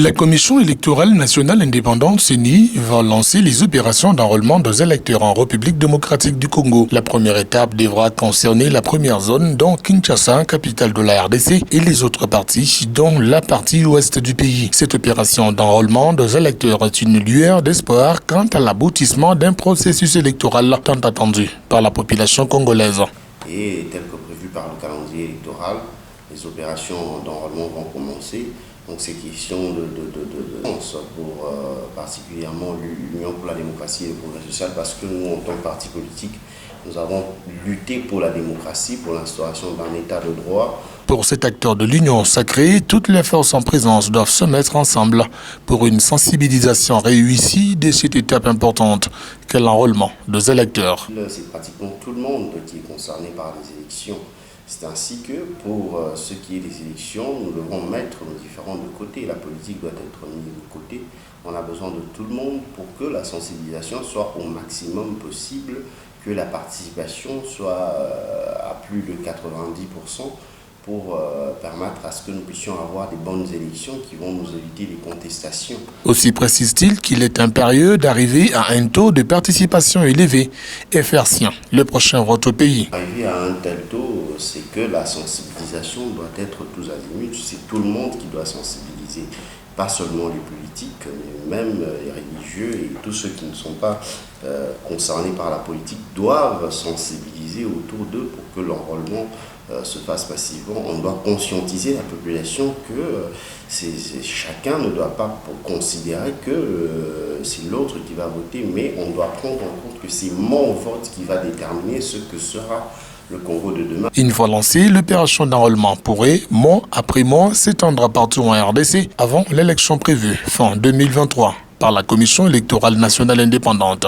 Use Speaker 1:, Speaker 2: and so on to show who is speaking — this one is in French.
Speaker 1: La Commission électorale nationale indépendante CENI va lancer les opérations d'enrôlement des électeurs en République démocratique du Congo. La première étape devra concerner la première zone, dont Kinshasa, capitale de la RDC, et les autres parties, dont la partie ouest du pays. Cette opération d'enrôlement des électeurs est une lueur d'espoir quant à l'aboutissement d'un processus électoral tant attendu par la population congolaise.
Speaker 2: Et tel que prévu par le calendrier électoral, les opérations d'enrôlement vont commencer. Donc c'est question de pour particulièrement l'Union pour la démocratie et le progrès social, parce que nous, en tant que parti politique, nous avons lutté pour la démocratie, pour l'instauration d'un état de droit.
Speaker 1: Pour cet acteur de l'Union sacrée, toutes les forces en présence doivent se mettre ensemble pour une sensibilisation réussie de cette étape importante qu'est l'enrôlement des électeurs.
Speaker 2: C'est pratiquement tout le monde qui est concerné par les élections. C'est ainsi que pour ce qui est des élections, nous devons mettre nos différents de côté. La politique doit être mise de côté. On a besoin de tout le monde pour que la sensibilisation soit au maximum possible, que la participation soit à plus de 90%. Pour permettre à ce que nous puissions avoir des bonnes élections qui vont nous éviter les contestations.
Speaker 1: Aussi précise-t-il qu'il est impérieux d'arriver à un taux de participation élevé et faire sien le prochain vote au pays.
Speaker 2: Arriver à un tel taux, c'est que la sensibilisation doit être tous azimuts. C'est tout le monde qui doit sensibiliser, pas seulement les politiques, mais même les religieux et tous ceux qui ne sont pas concernés par la politique doivent sensibiliser autour d'eux pour que l'enrôlement se fasse massivement. On doit conscientiser la population que chacun ne doit pas considérer que c'est l'autre qui va voter, mais on doit prendre en compte que c'est mon vote qui va déterminer ce que sera le Congo de demain.
Speaker 1: Une fois lancée, l'opération d'enrôlement pourrait, mois après mois, s'étendre partout en RDC avant l'élection prévue fin 2023 par la Commission électorale nationale indépendante.